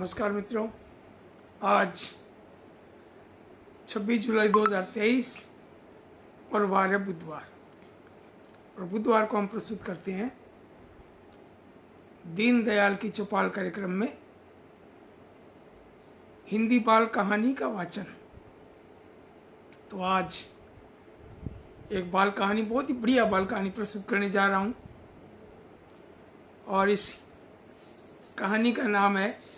नमस्कार मित्रों, आज 26 जुलाई 2023 और वार है बुधवार। और बुधवार को हम प्रस्तुत करते हैं दीनदयाल की चौपाल कार्यक्रम में हिंदी बाल कहानी का वाचन। तो आज एक बाल कहानी, बहुत ही बढ़िया बाल कहानी प्रस्तुत करने जा रहा हूं और इस कहानी का नाम है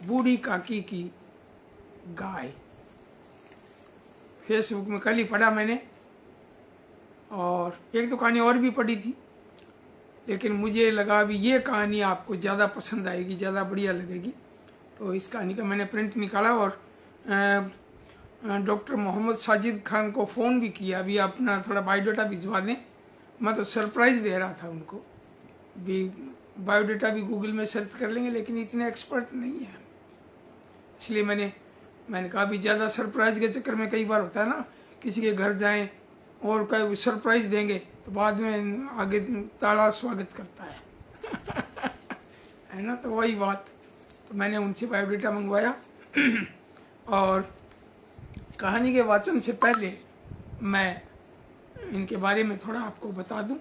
बूढ़ी काकी की गाय। फेसबुक में कल ही पढ़ा मैंने और एक दो कहानी और भी पढ़ी थी, लेकिन मुझे लगा भी ये कहानी आपको ज़्यादा पसंद आएगी, ज़्यादा बढ़िया लगेगी। तो इस कहानी का मैंने प्रिंट निकाला और डॉक्टर मोहम्मद साजिद खान को फ़ोन भी किया, अभी अपना थोड़ा बायोडाटा भिजवा दें। मैं तो सरप्राइज़ दे रहा था उनको भी, बायोडाटा भी गूगल में सर्च कर लेंगे, लेकिन इतने एक्सपर्ट नहीं है, इसलिए मैंने कहा भी ज़्यादा सरप्राइज के चक्कर में कई बार होता है ना, किसी के घर जाएं और कहीं सरप्राइज देंगे तो बाद में आगे ताला स्वागत करता है है ना। तो वही बात, तो मैंने उनसे बायोडाटा मंगवाया और कहानी के वाचन से पहले मैं इनके बारे में थोड़ा आपको बता दूं।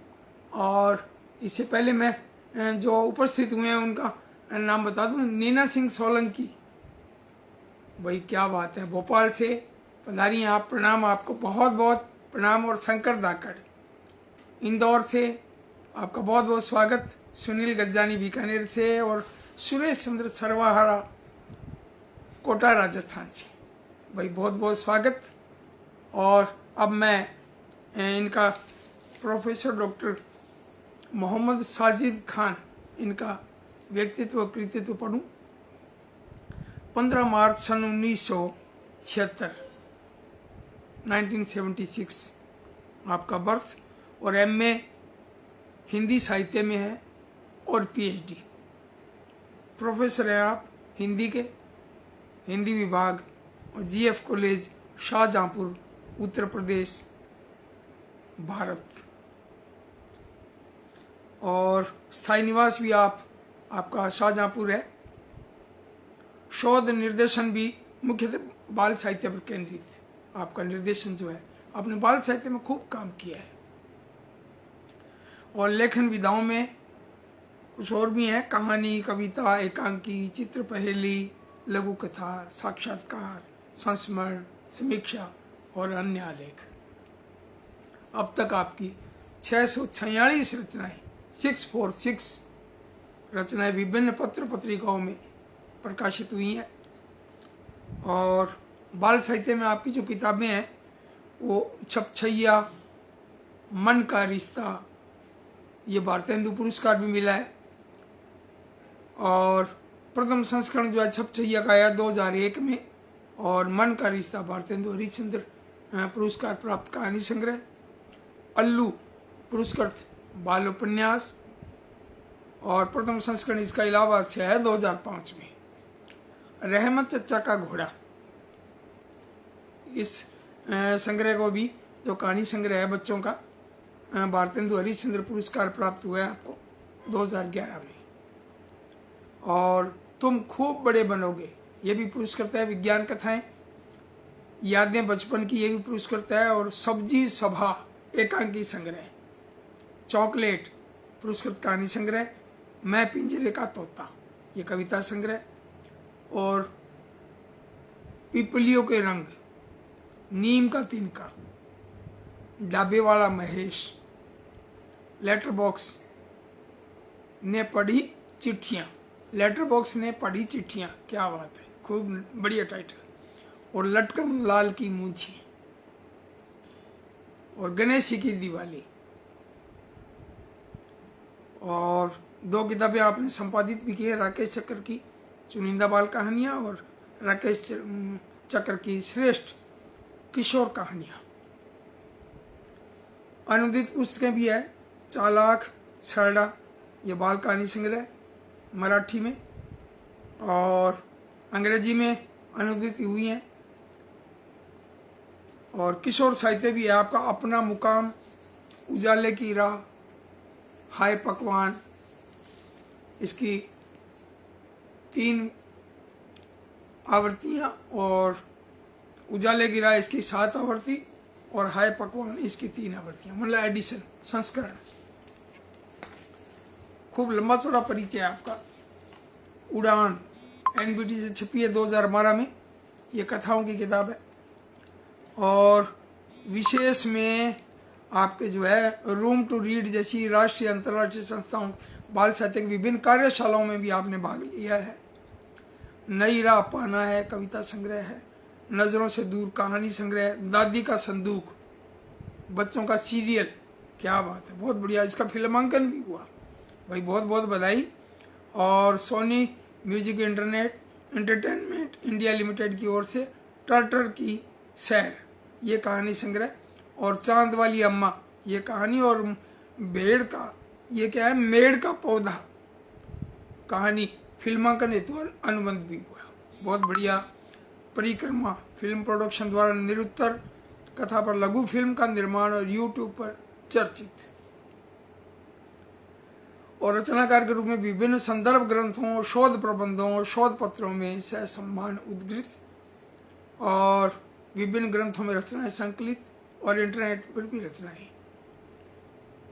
और इससे पहले मैं जो उपस्थित हुए हैं उनका नाम बता दूं। नीना सिंह सोलंकी, भाई क्या बात है, भोपाल से पधारी हैं आप, प्रणाम आपको, बहुत बहुत प्रणाम। और शंकर धाकड़ इंदौर से आपका बहुत बहुत स्वागत। सुनील गज्जानी बीकानेर से और सुरेश चंद्र सरवाहरा कोटा राजस्थान से, भाई बहुत बहुत स्वागत। और अब मैं इनका प्रोफेसर डॉक्टर मोहम्मद साजिद खान, इनका व्यक्तित्व कृतित्व पढ़ूं। 15 मार्च सन 1976 1976 आपका बर्थ, और एमए हिंदी साहित्य में है और पीएचडी। प्रोफेसर हैं आप हिंदी के, हिंदी विभाग और जीएफ कॉलेज शाहजहांपुर उत्तर प्रदेश भारत। और स्थायी निवास भी आपका शाहजहांपुर है। शोध निर्देशन भी मुख्यतः बाल साहित्य पर केंद्रित, आपका निर्देशन जो है, आपने बाल साहित्य में खूब काम किया है। और लेखन विधाओं में कुछ और भी हैं, कहानी, कविता, एकांकी, चित्र पहेली, लघु कथा, साक्षात्कार, संस्मरण, समीक्षा और अन्य आलेख। अब तक आपकी 646 रचनाएं, 646 रचनाएं विभिन्न पत्र पत्रिकाओं में प्रकाशित हुई हैं। और बाल साहित्य में आपकी जो किताबें हैं वो छपछैया, मन का रिश्ता, ये भारतेंदु पुरस्कार भी मिला है। और प्रथम संस्करण जो है छपछैया का आया 2001 में, और मन का रिश्ता भारतेंदु हरिश्चंद्र पुरस्कार प्राप्त कहानी संग्रह। अल्लू पुरस्कृत बाल उपन्यास, और प्रथम संस्करण इसका इलाहाबाद से है 2005 में। रहमत चचा का घोड़ा, इस संग्रह को भी, जो कहानी संग्रह है बच्चों का, भारतेंदु हरिश्चंद्र पुरस्कार प्राप्त हुआ है आपको 2011 में। और तुम खूब बड़े बनोगे, ये भी पुरस्कृत है। विज्ञान कथाएं, यादें बचपन की, ये भी पुरस्कृत है। और सब्जी सभा एकांकी संग्रह। चॉकलेट पुरस्कृत कहानी संग्रह। मैं पिंजरे का तोता, ये कविता संग्रह। और पिपलियों के रंग, नीम का तिनका, डाबे वाला महेश, लेटर बॉक्स ने पढ़ी चिट्ठियां, लेटर बॉक्स ने पढ़ी चिट्ठियां, क्या बात है, खूब बढ़िया टाइटल। और लटकन लाल की मूंछी, और गणेश की दिवाली। और 2 किताबें आपने संपादित भी की है, राकेश चक्र की चुनिंदा बाल कहानियां और राकेश चक्र की श्रेष्ठ किशोर कहानियां। अनुदित पुस्तकें भी है, चालाक, छरड़ा, ये बाल कहानी संग्रह मराठी में, और अंग्रेजी में अनुदित हुई हैं। और किशोर साहित्य भी है आपका, अपना मुकाम, उजाले की राह, हाय पकवान, इसकी 3 आवृत्तियाँ और उजाले की राह इसकी 7 आवृत्ति और हाय पकवान इसकी 3 आवृत्तियाँ, मतलब एडिशन, संस्करण। खूब लंबा चौड़ा परिचय आपका। उड़ान एनबीटी से छपी है 2012 में, ये कथाओं की किताब है। और विशेष में आपके जो है रूम टू रीड जैसी राष्ट्रीय अंतर्राष्ट्रीय संस्थाओं, बाल साहित्य की विभिन्न कार्यशालाओं में भी आपने भाग लिया है। नई राह पाना है, कविता संग्रह है। नजरों से दूर कहानी संग्रह, दादी का संदूक, बच्चों का सीरियल, क्या बात है, बहुत बढ़िया। इसका फिल्मांकन भी हुआ भाई, बहुत बहुत बधाई। और Sony music entertainment India limited की ओर से टर्टर की सैर, ये कहानी संग्रह। और चांद वाली अम्मा, ये कहानी। और भेड़ का, ये क्या है, मेड़ का पौधा कहानी, फिल्मांकन हेतु अनुबंध भी हुआ, बहुत बढ़िया। परिक्रमा फिल्म प्रोडक्शन द्वारा निरुत्तर कथा पर लघु फिल्म का निर्माण और यूट्यूब पर चर्चित। और रचनाकार के रूप में विभिन्न संदर्भ ग्रंथों, शोध प्रबंधों, शोध पत्रों में सह सम्मान उद्धृत और विभिन्न ग्रंथों में रचनाएं संकलित और इंटरनेट पर भी रचनाएं।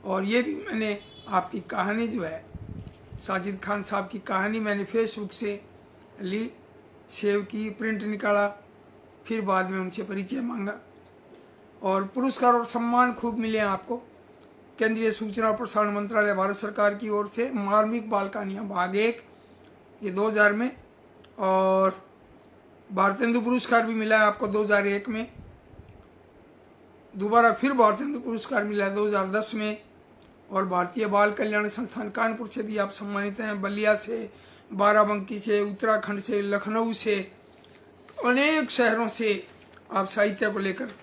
और ये भी मैंने आपकी कहानी जो है, साजिद खान साहब की कहानी मैंने फेसबुक से ली, सेव की, प्रिंट निकाला, फिर बाद में उनसे परिचय मांगा। और पुरस्कार और सम्मान खूब मिले आपको। केंद्रीय सूचना और प्रसारण मंत्रालय भारत सरकार की ओर से मार्मिक बाल कहानियां भाग 1, ये 2000 में। और भारतेंदु पुरस्कार भी मिला है आपको 2001 में। दोबारा फिर भारतेंदु पुरस्कार मिला है 2010 में। और भारतीय बाल कल्याण संस्थान कानपुर से भी आप सम्मानित हैं। बलिया से, बाराबंकी से, उत्तराखंड से, लखनऊ से, अनेक शहरों से आप साहित्य को लेकर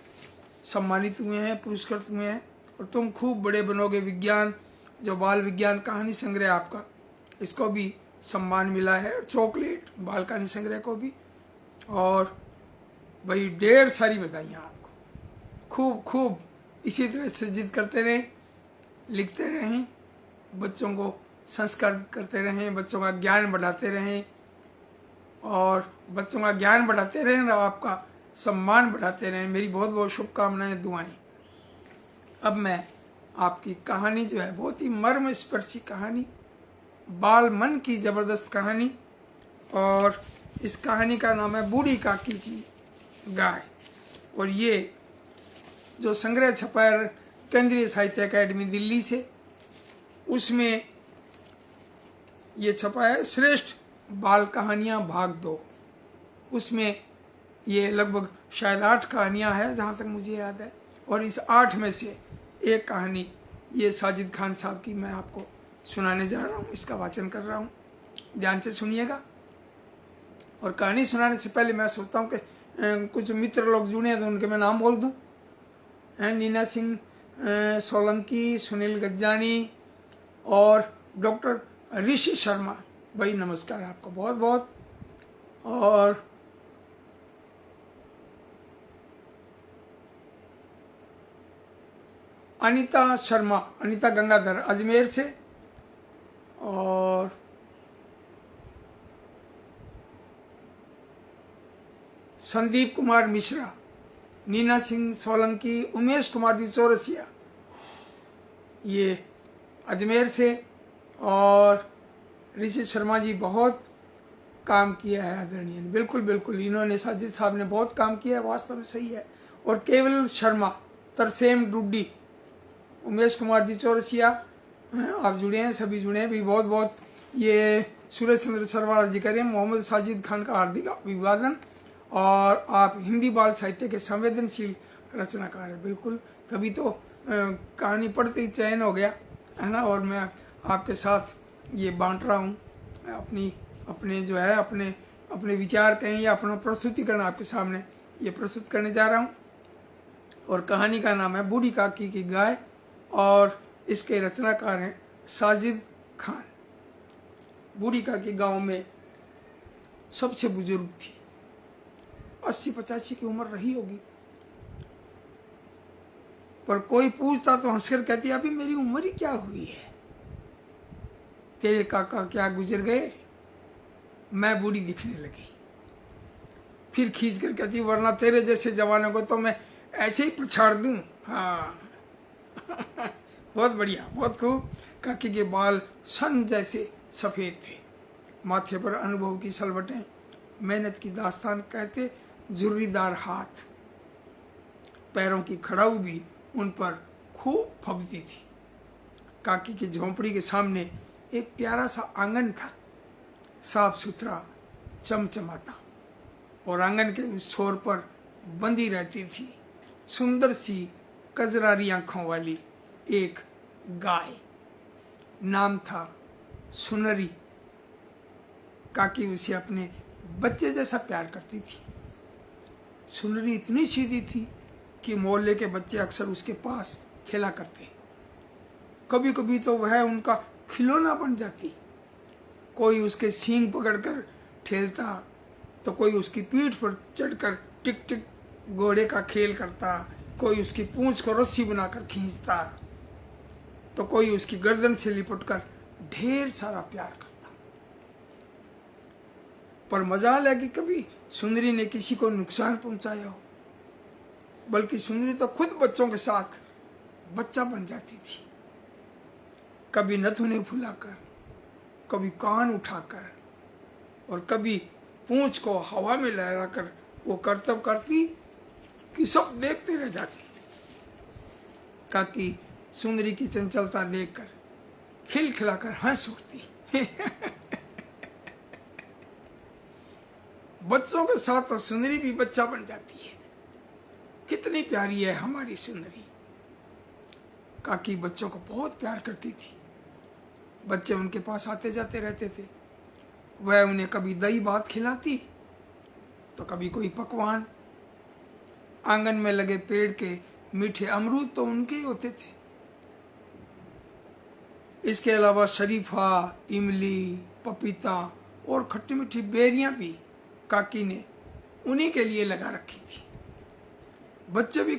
सम्मानित हुए हैं, पुरस्कृत हुए हैं। और तुम खूब बड़े बनोगे विज्ञान, जो बाल विज्ञान कहानी संग्रह आपका, इसको भी सम्मान मिला है। चॉकलेट बाल कहानी संग्रह को भी। और भाई ढेर सारी बधाइयाँ आपको। खूब खूब इसी तरह सृजित करते रहें, लिखते रहें, बच्चों को संस्कार करते रहें, बच्चों का ज्ञान बढ़ाते रहें। और बच्चों का ज्ञान बढ़ाते रहें और आपका सम्मान बढ़ाते रहें। मेरी बहुत बहुत शुभकामनाएं, दुआएं। अब मैं आपकी कहानी जो है, बहुत ही मर्म स्पर्शी कहानी, बाल मन की जबरदस्त कहानी। और इस कहानी का नाम है बूढ़ी काकी की गाय। और ये जो संग्रह छपा है केंद्रीय साहित्य अकादमी दिल्ली से, उसमें ये छपा है श्रेष्ठ बाल कहानियां भाग 2। उसमें ये लगभग शायद 8 कहानियां हैं जहां तक मुझे याद है। और इस 8 में से एक कहानी ये साजिद खान साहब की मैं आपको सुनाने जा रहा हूँ, इसका वाचन कर रहा हूँ, ध्यान से सुनिएगा। और कहानी सुनाने से पहले मैं सोचता हूँ कि कुछ मित्र लोग जुड़े हैं तो उनके मैं नाम बोल दूँ। नीना सिंह सोलंकी, सुनील गज्जानी और डॉक्टर ऋषि शर्मा, भाई नमस्कार आपको बहुत बहुत। और अनीता शर्मा, अनीता गंगाधर अजमेर से। और संदीप कुमार मिश्रा, नीना सिंह सोलंकी, उमेश कुमार जी चौरसिया, ये अजमेर से। और ऋषि शर्मा जी बहुत काम किया है आदरणीय, बिल्कुल बिल्कुल, इन्होंने साजिद साहब ने बहुत काम किया है, वास्तव में सही है। और केवल शर्मा, तरसेम डुड्डी, उमेश कुमार जी चौरसिया, आप जुड़े हैं, सभी जुड़े हैं भी, बहुत बहुत। ये सूरज चंद्र सरवार जी करें, मोहम्मद साजिद खान का हार्दिक अभिवादन। और आप हिंदी बाल साहित्य के संवेदनशील रचनाकार है, बिल्कुल, तभी तो कहानी पढ़ते ही चयन हो गया है ना। और मैं आपके साथ ये बांट रहा हूँ अपने जो है अपने विचार कहें या अपना प्रस्तुतिकरण आपके सामने ये प्रस्तुत करने जा रहा हूँ। और कहानी का नाम है बूढ़ी काकी की गाय। और इसके रचनाकार हैं साजिद खान। बूढ़ी काकी गांव में सबसे बुजुर्ग थी, 80-85 की उम्र रही होगी। पर कोई पूछता तो हंसकर कहती, अभी मेरी उम्र ही क्या हुई है, तेरे काका क्या गुजर गए, मैं बूढ़ी दिखने लगी। फिर खींच कर कहती वरना तेरे जैसे जवानों को तो मैं ऐसे ही पछाड़ दूं। हाँ बहुत बढ़िया, बहुत खूब। काकी के बाल सन जैसे सफेद थे, माथे पर अनुभव की सलवटें, मेहनत की दास्तान कहते झुर्रीदार हाथ, पैरों की खड़ाऊ भी उन पर खूब फबती थी। काकी की झोंपड़ी के सामने एक प्यारा सा आंगन था, साफ सुथरा चमचमाता, और आंगन के उस छोर पर बंधी रहती थी सुंदर सी कजरारी आंखों वाली एक गाय। नाम था सुनरी। काकी उसे अपने बच्चे जैसा प्यार करती थी। सुनरी इतनी सीधी थी कि मोहल्ले के बच्चे अक्सर उसके पास खेला करते। कभी कभी तो वह उनका खिलौना बन जाती। कोई उसके सींग पकड़कर ठेलता तो कोई उसकी पीठ पर चढ़कर टिक टिक घोड़े का खेल करता, कोई उसकी पूंछ को रस्सी बनाकर खींचता, तो कोई उसकी गर्दन से लिपटकर ढेर सारा प्यार करता। पर मजाल है कि कभी सुंदरी ने किसी को नुकसान पहुंचाया हो, बल्कि सुंदरी तो खुद बच्चों के साथ बच्चा बन जाती थी। कभी नथुने फुलाकर, कभी कान उठाकर, और कभी पूंछ को हवा में लहराकर वो करतब करती कि सब देखते रह जाते। काकी सुंदरी की चंचलता देखकर खिलखिलाकर हंस उठती। बच्चों के साथ तो सुंदरी भी बच्चा बन जाती है। कितनी प्यारी है हमारी सुंदरी। काकी बच्चों को बहुत प्यार करती थी। बच्चे उनके पास आते जाते रहते थे। वह उन्हें कभी दही भात खिलाती तो कभी कोई पकवान। आंगन में लगे पेड़ के मीठे अमरूद तो उनके ही होते थे। इसके अलावा शरीफा, इमली, पपीता और खट्टी मीठी बेरियां भी काकी ने उन्हीं के लिए लगा रखी थी। बच्चे भी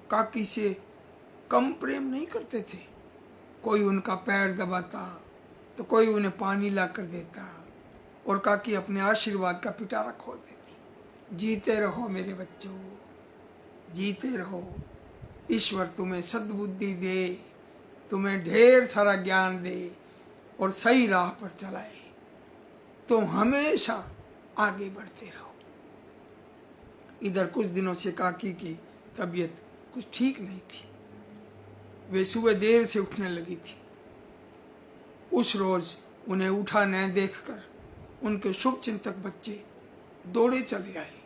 काकी से कम प्रेम नहीं करते थे। कोई उनका पैर दबाता तो कोई उन्हें पानी ला कर देता, और काकी अपने आशीर्वाद का पिटारा खोल देती। जीते रहो मेरे बच्चों, जीते रहो। ईश्वर तुम्हें सद्बुद्धि दे, तुम्हें ढेर सारा ज्ञान दे और सही राह पर चलाए। तुम हमेशा आगे बढ़ते रहो। इधर कुछ दिनों से काकी की तबीयत कुछ ठीक नहीं थी। वे सुबह देर से उठने लगी थी। उस रोज उन्हें उठा न देखकर उनके शुभ चिंतक बच्चे दौड़े चले आए।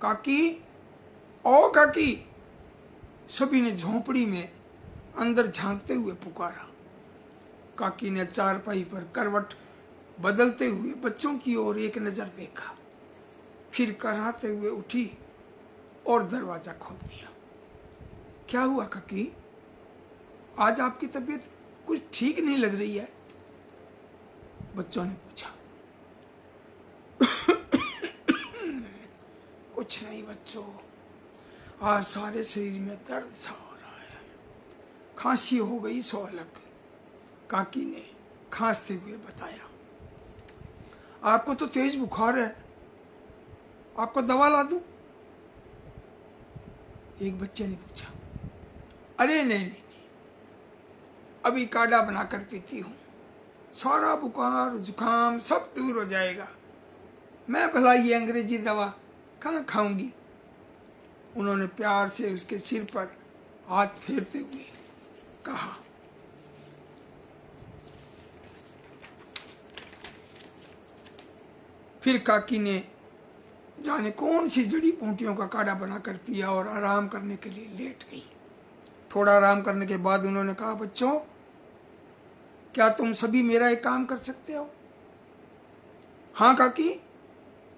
काकी, ओ काकी! सभी ने झोंपड़ी में अंदर झांकते हुए पुकारा। काकी ने चारपाई पर करवट बदलते हुए बच्चों की ओर एक नजर देखा, फिर कराहते हुए उठी और दरवाजा खोल दिया। क्या हुआ काकी? आज आपकी तबीयत कुछ ठीक नहीं लग रही है, बच्चों ने पूछा। कुछ नहीं बच्चों, आज सारे शरीर में दर्द सा हो रहा है, खांसी हो गई सो अलग, काकी ने खांसते हुए बताया। आपको तो तेज बुखार है, आपको दवा ला दूं? एक बच्चे ने पूछा। अरे नहीं, अभी काढ़ा बनाकर पीती हूं, सारा बुखार जुकाम सब दूर हो जाएगा। मैं भला ये अंग्रेजी दवा कहाँ खाऊंगी? उन्होंने प्यार से उसके सिर पर हाथ फेरते हुए कहा। फिर काकी ने जाने कौन सी जड़ी बूटियों का काढ़ा बनाकर पिया और आराम करने के लिए लेट गई। थोड़ा आराम करने के बाद उन्होंने कहा, बच्चों, क्या तुम सभी मेरा एक काम कर सकते हो? हाँ काकी,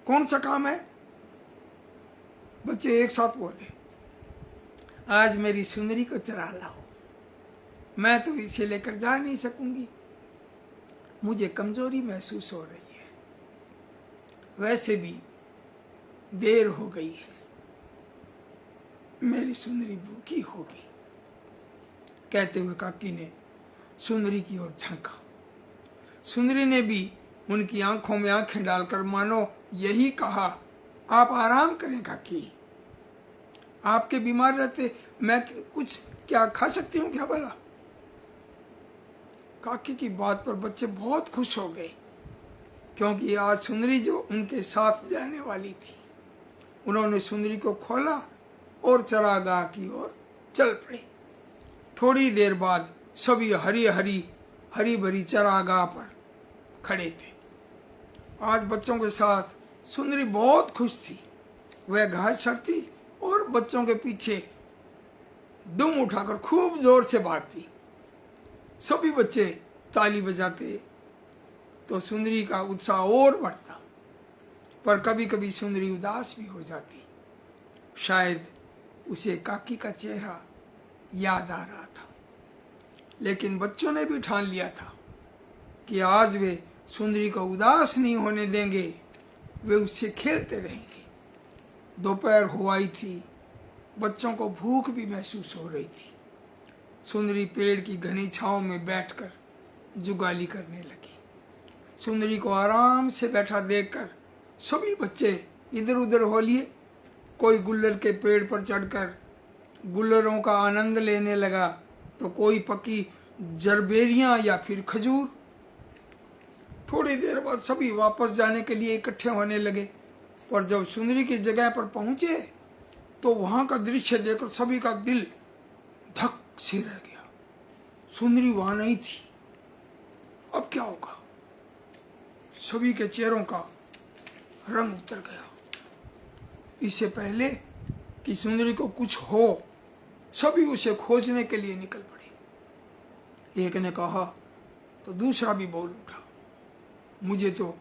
कौन सा काम है? बच्चे एक साथ बोले। आज मेरी सुंदरी को चरा लाओ। मैं तो इसे लेकर जा नहीं सकूंगी, मुझे कमजोरी महसूस हो रही है। वैसे भी देर हो गई है, मेरी सुंदरी भूखी होगी। कहते हुए काकी ने सुंदरी की ओर झांका। सुंदरी ने भी उनकी आंखों में आंखें डालकर मानो यही कहा आप आराम करें काकी, आपके बीमार रहते मैं कुछ क्या खा सकती हूँ क्या भला। काकी की बात पर बच्चे बहुत खुश हो गए, क्योंकि आज सुंदरी जो उनके साथ जाने वाली थी। उन्होंने सुंदरी को खोला और चरागाह की ओर चल पड़े। थोड़ी देर बाद सभी हरी भरी चरागाह पर खड़े थे। आज बच्चों के साथ सुंदरी बहुत खुश थी। वह घास चरती और बच्चों के पीछे दुम उठाकर खूब जोर से भागती। सभी बच्चे ताली बजाते तो सुंदरी का उत्साह और बढ़ता। पर कभी कभी सुंदरी उदास भी हो जाती। शायद उसे काकी का चेहरा याद आ रहा था। लेकिन बच्चों ने भी ठान लिया था कि आज वे सुंदरी को उदास नहीं होने देंगे, वे उससे खेलते रहेंगे। दोपहर हो आई थी। बच्चों को भूख भी महसूस हो रही थी। सुंदरी पेड़ की घनी छांव में बैठकर जुगाली करने लगी। सुंदरी को आराम से बैठा देखकर सभी बच्चे इधर उधर हो लिए। कोई गुल्लर के पेड़ पर चढ़कर गुल्लरों का आनंद लेने लगा, तो कोई पकी जरबेरियां या फिर खजूर। थोड़ी देर बाद सभी वापस जाने के लिए इकट्ठे होने लगे। पर जब सुंदरी की जगह पर पहुंचे तो वहां का दृश्य देखकर सभी का दिल धक से रह गया। सुंदरी वहां नहीं थी। अब क्या होगा? सभी के चेहरों का रंग उतर गया। इससे पहले कि सुंदरी को कुछ हो, सभी उसे खोजने के लिए निकल पड़े। एक ने कहा तो दूसरा भी बोल उठा, मुझे तो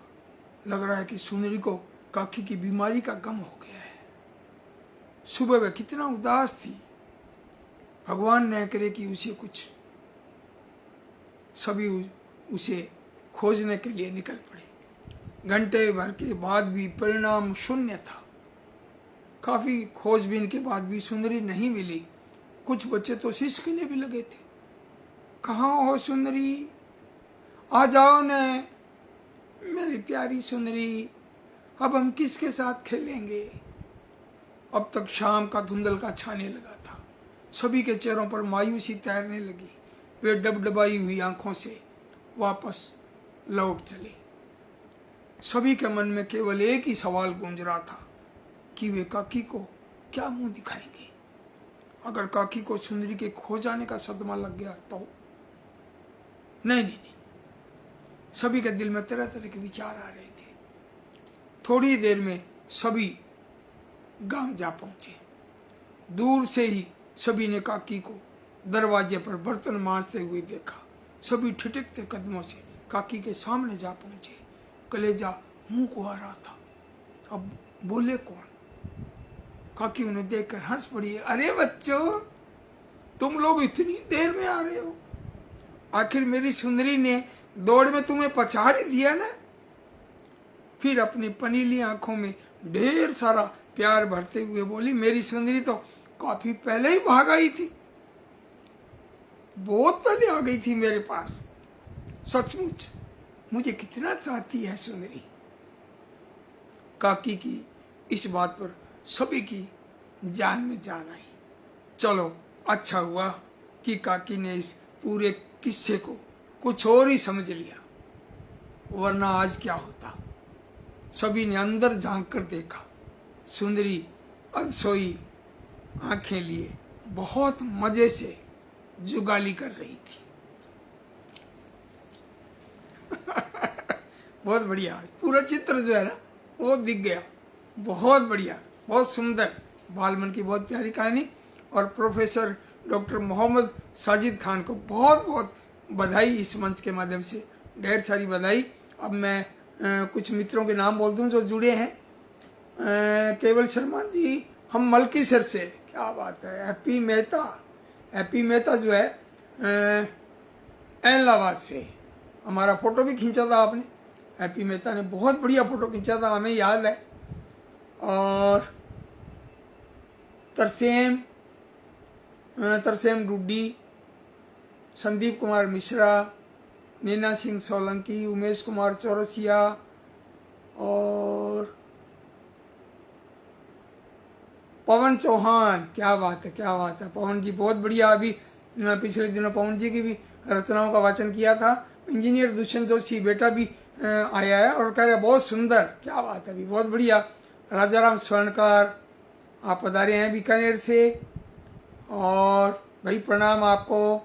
लग रहा है कि सुंदरी को काकी की बीमारी का गम हो गया है। सुबह वह कितना उदास थी, भगवान न करे कि उसे कुछ। सभी उसे खोजने के लिए निकल पड़े। घंटे भर के बाद भी परिणाम शून्य था। काफी खोजबीन के बाद भी सुंदरी नहीं मिली। कुछ बच्चे तो सिसकने भी लगे थे। कहाँ हो सुंदरी, आ जाओ न मेरी प्यारी सुंदरी, अब हम किसके साथ खेलेंगे। अब तक शाम का धुंधल का छाने लगा था। सभी के चेहरों पर मायूसी तैरने लगी। वे डबडबाई हुई आंखों से वापस लौट चले। सभी के मन में केवल एक ही सवाल गूंज रहा था कि वे काकी को क्या मुंह दिखाएंगे। अगर काकी को सुंदरी के खो जाने का सदमा लग गया तो? नहीं। सभी के दिल में तरह तरह के विचार आ रहे थे। थोड़ी देर में सभी गांव जा पहुंचे। दूर से ही सभी ने काकी को दरवाजे पर बर्तन मांजते हुए देखा। सभी ठिठकते कदमों से काकी के सामने जा पहुंचे। कलेजा मुंह को आ रहा था। अब बोले कौन? काकी उन्हें देखकर हंस पड़ी। अरे बच्चों, तुम लोग इतनी देर में आ रहे हो। आखिर मेरी सुंदरी ने दौड़ में तुम्हें पछाड़ ही दिया ना। फिर अपनी पनीली आंखों में ढेर सारा प्यार भरते हुए बोली, मेरी सुंदरी तो काफी पहले ही भाग आई थी, बहुत पहले आ गई थी मेरे पास। सचमुच मुझे कितना चाहती है सुंदरी। काकी की इस बात पर सभी की जान में जान आई। चलो अच्छा हुआ कि काकी ने इस पूरे किस्से को कुछ और ही समझ लिया, वरना आज क्या होता। सभी ने अंदर झांक कर देखा। सुंदरी अधसोई आंखें लिए बहुत मजे से जुगाली कर रही थी। बहुत बढ़िया, पूरा चित्र जो है ना वो दिख गया। बहुत बढ़िया, बहुत सुंदर, बालमन की बहुत प्यारी कहानी। और प्रोफेसर डॉक्टर मोहम्मद साजिद खान को बहुत बहुत बधाई। इस मंच के माध्यम से ढेर सारी बधाई। अब मैं कुछ मित्रों के नाम बोल दूं जो जुड़े हैं। केवल शर्मा जी, हम मलकीसर से, क्या बात है। हैप्पी मेहता जो है एलाहाबाद से, हमारा फोटो भी खींचा था आपने। हैप्पी मेहता ने बहुत बढ़िया फोटो खींचा था, हमें याद है। और तरसेम डुड्डी, संदीप कुमार मिश्रा, नीना सिंह सोलंकी, उमेश कुमार चौरसिया और पवन चौहान, क्या बात है, क्या बात है पवन जी, बहुत बढ़िया। अभी पिछले दिनों पवन जी की भी रचनाओं का वाचन किया था। इंजीनियर दुष्यंत जोशी बेटा भी आया है और कह रहे बहुत सुंदर, क्या बात है, अभी बहुत बढ़िया। राजाराम स्वर्णकार आप पधारे हैं बीकानेर से, और भाई प्रणाम आपको।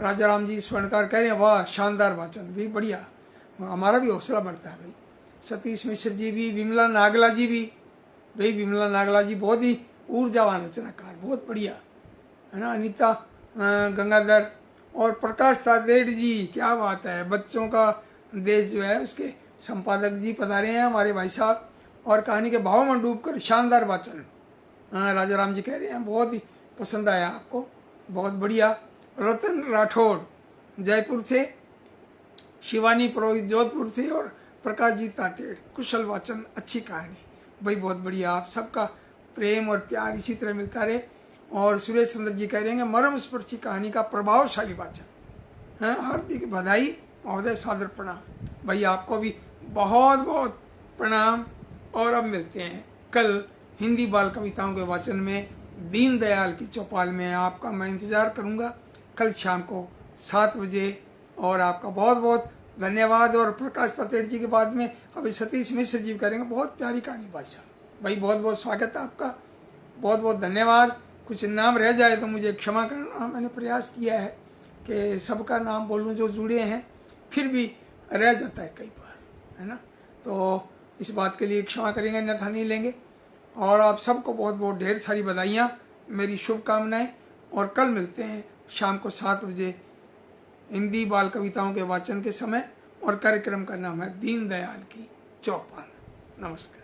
राजाराम जी स्वर्णकार कह रहे हैं वाह शानदार वाचन, भी बढ़िया, हमारा भी हौसला बढ़ता है भाई। सतीश मिश्र जी भी, विमला नागला जी भी, भाई विमला नागला जी बहुत ही ऊर्जावान रचनाकार, बहुत बढ़िया है ना। अनीता गंगाधर और प्रकाश तातेड़ जी, क्या बात है, बच्चों का देश जो है उसके संपादक जी पधारे हैं हमारे भाई साहब, और कहानी के भाव में डूबकर शानदार वाचन। राजाराम जी कह रहे हैं बहुत ही पसंद आया आपको, बहुत बढ़िया। रतन राठौड़ जयपुर से, शिवानी पुरोहित जोधपुर से, और प्रकाश जी तातेड़ कुशल वाचन, अच्छी कहानी, भाई बहुत बढ़िया। आप सबका प्रेम और प्यार इसी तरह मिलता रहे। और सुरेश चंद्र जी कह रहे हैं मर्म स्पर्शी कहानी का प्रभावशाली वाचन, हार्दिक बधाई महोदय, सादर प्रणाम। भाई आपको भी बहुत बहुत प्रणाम। और अब मिलते हैं कल हिंदी बाल कविताओं के वाचन में, दीनदयाल की चौपाल में आपका मैं इंतजार करूंगा कल शाम को 7 बजे। और आपका बहुत बहुत धन्यवाद। और प्रकाश तातेड़ जी के बाद में अभी सतीश मिश्र जी करेंगे, बहुत प्यारी कहानी भाई भाई, बहुत बहुत स्वागत है आपका, बहुत बहुत धन्यवाद। कुछ नाम रह जाए तो मुझे क्षमा करना, मैंने प्रयास किया है कि सबका नाम बोलूं जो जुड़े हैं, फिर भी रह जाता है कई बार, है ना, तो इस बात के लिए क्षमा करेंगे, अन्यथा नहीं लेंगे। और आप सबको बहुत बहुत ढेर सारी बधाइयाँ, मेरी शुभकामनाएं। और कल मिलते हैं शाम को 7 बजे हिंदी बाल कविताओं के वाचन के समय, और कार्यक्रम का नाम है दीनदयाल की चौपाल। नमस्कार।